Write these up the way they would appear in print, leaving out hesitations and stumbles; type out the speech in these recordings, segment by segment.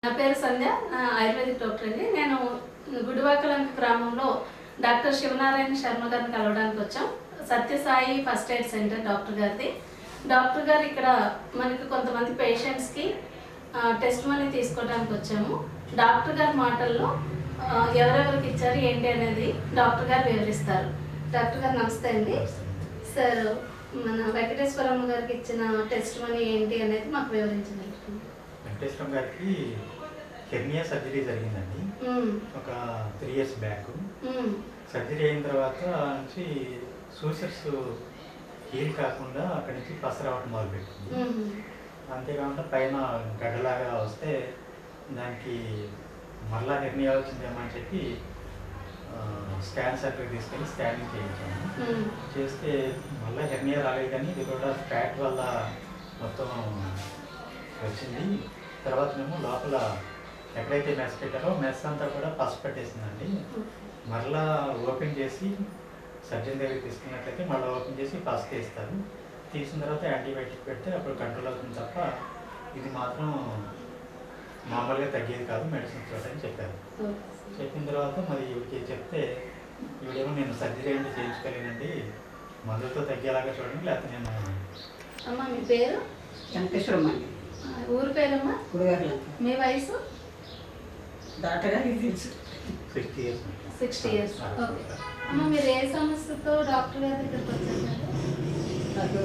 నా పేరు సంధ్య, ayurvedic doctor అండి. నేను గుడివాకలంక గ్రామంలో డాక్టర్ శివనారాయణ శర్మ గారిని కలవడానికి వచ్చాం. Sathya Sai first aid centre doctor గారిది. డాక్టర్ గారు ఇక్కడ మనకి కొంతమంది పేషెంట్స్కి టెస్ట్ మనీ తీసుకోవడానికి వచ్చాము. డాక్టర్ గారి మాటల్లో ఎవరెవరికి ఇచ్చారు ఏంటి అనేది డాక్టర్ గారు వివరిస్తారు. డాక్టర్ గారు నమస్తే అండి. సార్, మన వెంకటేశ్వరమ్మ గారికి ఇచ్చిన టెస్ట్ మనీ ఏంటి అనేది మాకు వివరించండి. వెంకటేశ్వరం గారికి హెర్నియా సర్జరీ జరిగిందండి ఒక 3 years బ్యాక్. సర్జరీ అయిన తర్వాత నుంచి సూసర్స్ హీల్ కాకుండా అక్కడి నుంచి పస రావడం మొదలుపెట్టింది. అంతేకాకుండా పైన గడ్డలాగా వస్తే దానికి మళ్ళా హెర్నియా వచ్చిందేమో అని చెప్పి స్కాన్ సెంటర్కి తీసుకెళ్ళి స్కానింగ్ చేయించాము. చేస్తే మళ్ళీ హెర్నియా రాలేదు, కానీ ఇది కూడా ఫ్యాట్ వల్ల మొత్తం వచ్చింది. తర్వాత మేము లోపల ఎక్కడైతే మెస్ పెట్టారో మెస్ అంతా కూడా పసుపు పట్టేసిందండి. మరలా ఓపెన్ చేసి సర్జన్ దగ్గరికి తీసుకున్నట్లయితే మళ్ళీ ఓపెన్ చేసి పసుపు తీస్తారు. తీసిన తర్వాత యాంటీబయాటిక్ పెడితే అప్పుడు కంట్రోల్ అవుతుంది తప్ప ఇది మాత్రం మామూలుగా తగ్గేది కాదు, మెడిసిన్ చూడని చెప్పారు. చెప్పిన తర్వాత మరి ఇవిడికి చెప్తే ఇవిడేమో నేను సర్జరీ అంటే చేయించుకోలేనండి, మందులతో తగ్గేలాగా చూడండి, లేకపోతే నేను. అమ్మా, మీ పేరు? వెంకటేశ్వరమ్మ. ఊరు పేరమ్మా? గుడివాకలంక. మీ వయసు? డాక్టర్ గారికి తెలుసు. 60 years. 60 years. ఓకే అమ్మ, మీరు ఏ సమస్యతో డాక్టర్ గారి దగ్గరికి వచ్చారు? నాకు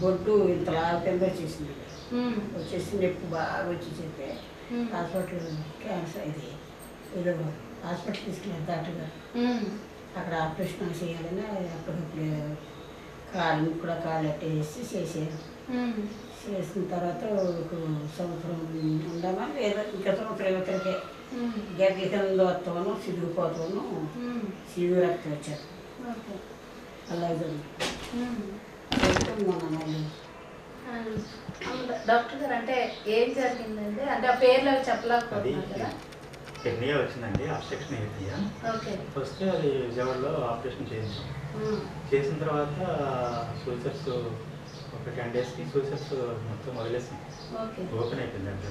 బొడ్డు ఇంత కింద వచ్చేసింది. వచ్చేసి నొప్పి బాగా వచ్చేసైతే హాస్పిటల్ క్యాన్సర్ ఇది ఏదో హాస్పిటల్ తీసుకెళ్ళారు డాక్టర్ గారు. అక్కడ ఆపరేషన్ చేయాలని అప్పటికప్పుడు కాలు కూడా కాలు అట్టేసి చేసారు. చేసిన తర్వాత ఒక సంవత్సరం ఉండమని లేదా ఇంకా సంవత్సరం ఇవతలకే గడ్డ కింద వస్తాను సిరిగిపోతాను, సిరి రక్తం వచ్చారు. అలాగే మొన్న మళ్ళీ డాక్టర్ గారు అంటే ఏం జరిగిందండి? అంటే ఆ పేర్లు అవి చెప్పలేకపోతున్నారు కదా. హెర్నియా వచ్చిందండి, అబ్స్ట్రక్షన్ హెర్నియా. వస్తే అది విజయవాడలో ఆపరేషన్ చేయించాం. చేసిన తర్వాత సూసర్స్ ఒక 10 daysకి సూసర్స్ మొత్తం వదిలేసింది, ఓపెన్ అయిపోయింది అంటే.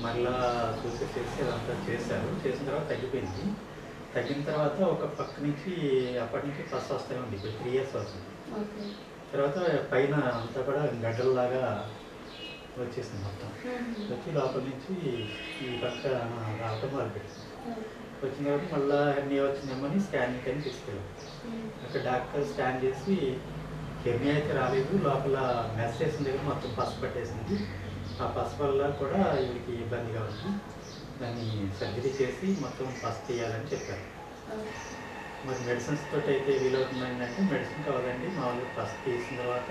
మళ్ళా సూసర్స్ చేసి అదంతా చేశారు. చేసిన తర్వాత తగ్గిపోయింది. తగ్గిన తర్వాత ఒక పక్క నుంచి అప్పటి నుంచి ఫస్ట్ వస్తూనే ఉంది. ఇప్పుడు 3 years అవుతుంది. తర్వాత పైన అంతా కూడా గడ్డల్లాగా వచ్చేసింది మొత్తం. వచ్చి లోపల నుంచి ఈ పక్క రావటం మొదలుపెట్టింది. వచ్చిన తర్వాత మళ్ళీ హెర్నియా వచ్చిందేమో అని స్కానింగ్ అని తీసుకెళ్ళాం. అక్కడ డాక్టర్ స్కాన్ చేసి హెర్నియా అయితే రాలేదు, లోపల మెస్ చేసిన దగ్గర మొత్తం పసుపు పట్టేసింది. ఆ పసుపు వల్ల కూడా వీడికి ఇబ్బందిగా ఉంది, దాన్ని సర్జరీ చేసి మొత్తం పసుపు తీయాలని చెప్పారు. మరి మెడిసిన్స్ తోటి అయితే వీలవుతుందంటే మెడిసిన్ కావాలండి, మామూలుగా పసుపు తీసిన తర్వాత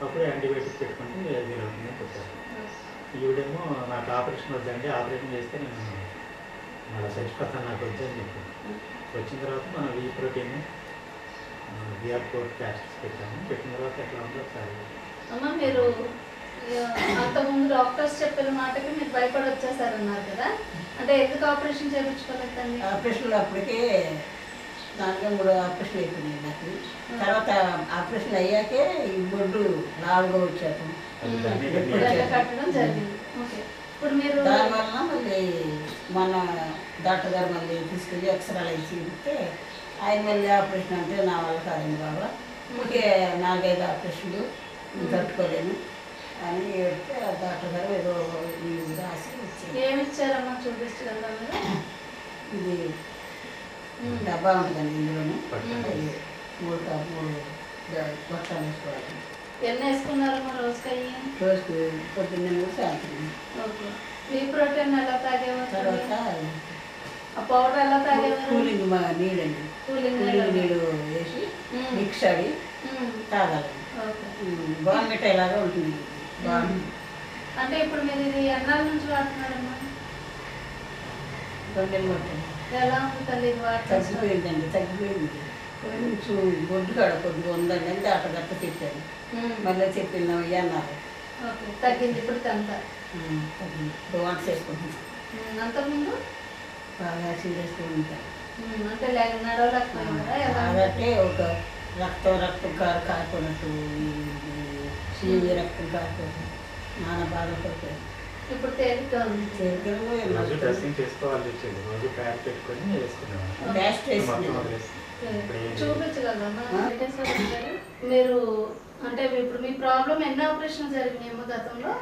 అప్పుడు యాంటీబయాటిక్ పెట్టుకుంటే వీలవుతుందని చెప్పారు. ఈవిడేమో నాకు ఆపరేషన్ వద్దండి, ఆపరేషన్ చేస్తే నేను మళ్ళీ చచ్చిపోతాను, నాకు వద్దని చెప్పాను. వచ్చిన తర్వాత మనం వీ ప్రోటీన్ VR4 క్యాస్ట్స్ పెట్టాము. పెట్టిన తర్వాత ఎట్లా ఉందో ఒకసారి. అమ్మ, మీరు అంతకుముందు డాక్టర్స్ చెప్పిన మాటకి మీరు భయపడి వచ్చేసారన్నారు కదా, అంటే ఎందుకు ఆపరేషన్ చేయించుకోలేదండి? ఆపరేషన్లో అప్పటికే 4-3 ఆపరేషన్ అయిపోయినాయి నాకు. తర్వాత ఆపరేషన్ అయ్యాకే ఈ బొడ్డు లావుగా వచ్చాను. కట్టడం జరిగింది. ఓకే, ఇప్పుడు మీరు దానివల్ల మళ్ళీ మన డాక్టర్ గారు మళ్ళీ తీసుకెళ్ళి ఎక్స్రేలు అవి చూపిస్తే ఆయన మళ్ళీ ఆపరేషన్ అంటే నా వల్ల కాదండి బాబా, ఇంకే 4-5 ఆపరేషన్లు తట్టుకోలేను అని చెప్తే డాక్టర్ గారు ఏదో రాసి ఇచ్చారు. ఏమి ఇచ్చారమ్మా, చూపించగలరా? ఇది డబ్బా ఉంటుందండి, ఇందులోనే 3 బొట్టాలు వేసుకోవాలి. ఎన్ని వేసుకున్నారమ్మా రోజుకి? రోజుకి పొద్దున్నే 3 సాయంత్రం. ఓకే, వీ ప్రోటీన్ ఎలా తాగేవారు? తర్వాత ఆ పౌడర్ ఎలా తాగేవారు? కూలింగ్ నీళ్ళండి, కూలింగ్ నీళ్ళు వేసి మిక్స్ అడి తాగాలి. బాగుంటాయి ఇలాగా ఉంటుంది. అంటే ఇప్పుడు మీరు ఇది ఎన్నాళ్ళ నుంచి వాడుతున్నారమ్మా? 2 నెలలు పట్టింది. ఎలా ఉంది తల్లి ఇది వాడుతుంది? తగ్గిపోయిందండి, తగ్గిపోయింది. కొంచెం బొడ్డు కాడ కొద్దిగా ఉందండి అంటే అక్కడ చెప్పాను. మళ్ళీ చెప్పిందాం అన్నారు. ఓకే, తగ్గింది ఇప్పుడు అంతా? తగ్గింది, వంట చేసుకుంటున్నాం. అంతకుముందు బాగా సీరియస్గా ఉంటాయి అంటే నడవలేకపోయిందా? అంటే ఒక రక్తం కారిపోయినట్టు, రక్తం కారిపోతుంది, నాన్న బాధపడిపోయింది. ఇప్పుడు తేలిగ్గా ఉంది. రోజు డ్రెస్సింగ్ చేసుకోవాల్సి వచ్చేది, రోజు ప్యాడ్ పెట్టుకొని వేసుకునేవాళ్ళం. బ్యాస్ట్ వేసుకునేది. మొత్తం వదిలేసి. ఇప్పుడు ఏం లేదు. చూపించగలమా? మీరు అంటే ఇప్పుడు మీ ప్రాబ్లం ఎన్ని ఆపరేషన్ జరిగినాయమ్మా గతంలో?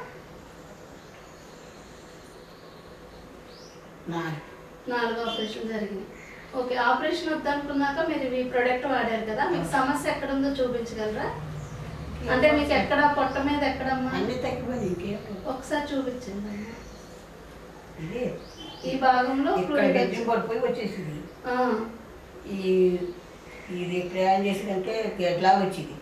4 ఆపరేషన్ జరిగినాయి. ఓకే, ఆపరేషన్ వద్దనుకున్నాక మీరు ఈ ప్రోడక్ట్ వాడారు కదా, మీకు సమస్య ఎక్కడ ఉందో చూపించగలరా? అంటే మీకు ఎక్కడ పొట్ట మీద ఎక్కడమ్మా? అన్ని తగ్గిపోయింది. ఇంకేం ఒకసారి చూపించండి. ఇదే ఈ భాగంలో ఇక్కడ fluid గడ్డి పడిపోయి వచ్చేసింది. ఆ, ఇది ప్రయాణం చేసినాకే గడ్లాగా వచ్చింది,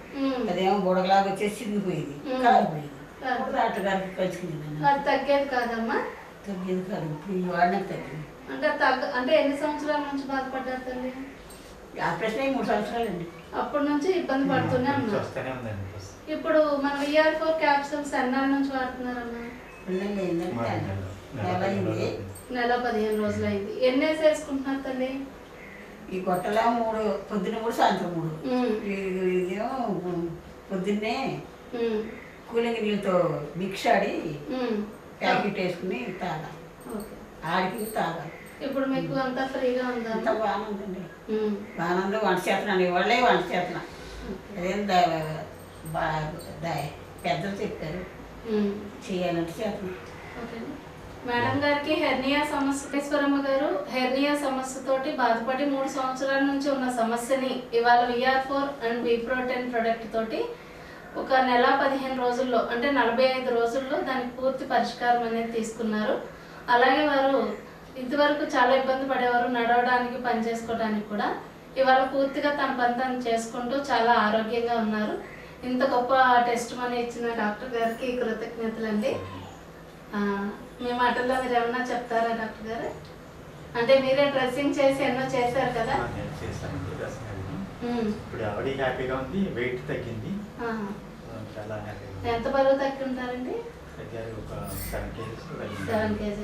అదేమో బుడగలాగా వచ్చేసి చిరిగిపోయింది, కాలిపోయింది. అప్పుడు డాక్టర్ గారికి కలుసుకున్నాను. అది తగ్గేది కాదమ్మా? తగ్గింది కాదు, ఇప్పుడు ఈ వాడినాక తగ్గింది. అంటే ఎన్ని సంవత్సరాల నుంచి బాధపడ్డారు తల్లి? ఆపరేషన్ అయ్యి 3 సంవత్సరాలండి. అప్పటి నుంచి ఇబ్బంది పడుతూనే నుంచి ఉన్నారు. వస్తూనే ఉందండి ఫస్ట్. ఇప్పుడు మన VR4 క్యాప్సూల్స్ ఎన్నాళ్ళ నుంచి వాడుతున్నారమ్మా? పిల్లలు ఏంటంటే నెల అయింది. నెల 15 రోజులు అయింది. ఎన్ని వేసి వేసుకుంటున్నారు తల్లి? ఈ గొట్టలో 3, పొద్దున్న 3, సాయంత్రం 3. ఇదేమో పొద్దున్నే కూలింగ్ నీళ్ళతో మిక్స్ ఆడి ప్యాకెట్ వేసుకుని తాగాలి, ఓకే. ఆడికి తాగాలి. ఇప్పుడు మీకు అంతా ఫ్రీగా ఉందా? అంత బాగుందండి. బాగానంది వంట చేస్తున్నాను, ఇవాళే వంట చేస్తున్నా. అదేం పెద్దలు చెప్పారు చేయాలంటే చేస్తున్నా. ఓకే. మేడం గారికి హెర్నియా సమస్య, ఈశ్వరమ్మ గారు హెర్నియా సమస్యతోటి బాధపడి 3 సంవత్సరాల నుంచి ఉన్న సమస్యని ఇవాళ VR4 అండ్ V-Pro10 ప్రోడక్ట్ తోటి ఒక నెల 15 రోజుల్లో, అంటే 45 రోజుల్లో దానికి పూర్తి పరిష్కారం అనేది తీసుకున్నారు. అలాగే వారు ఇంతవరకు చాలా ఇబ్బంది పడేవారు నడవడానికి, పని చేసుకోవడానికి కూడా. ఇవాళ పూర్తిగా తన పని తను చేసుకుంటూ చాలా ఆరోగ్యంగా ఉన్నారు. ఇంత గొప్ప టెస్ట్ మనీ ఇచ్చిన డాక్టర్ గారికి కృతజ్ఞతలండి. మీ మాటల్లో మీరు ఏమన్నా చెప్తారా డాక్టర్ గారు? అంటే మీరే డ్రెస్సింగ్ చేసి ఎన్నో చేశారు కదా? నేను చేశానండి డ్రెస్సింగ్ అది. ఇప్పుడు ఆవిడ హ్యాపీగా ఉంది, వెయిట్ తగ్గింది, చాలా హ్యాపీగా. ఎంత బరువు తగ్గి ఉంటారండి? తగ్గారు, ఒక 7 kgs 7 kgs.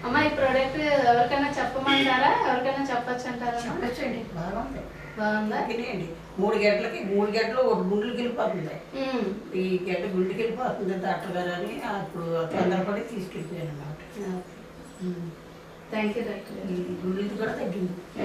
అమ్మ, ఈ ప్రోడక్ట్ ఎవరికైనా చెప్పమంటారా? ఎవరికైనా చెప్పచ్చు అంటారా? చెప్పచ్చండి, బాగుంది. బాగుందా? తినేయండి. 3 గంటలు ఒక గుండెలకి వెళ్ళిపోతుంది. ఈ గంట గుండెకి వెళ్ళిపోతుంది డాక్టర్ గారు అని అప్పుడు తొందరపడి తీసుకెళ్ళిపోయాను అన్నమాట. థ్యాంక్ యూ డాక్టర్ గారు. ఈ గుండెలకి కూడా తగ్గింది.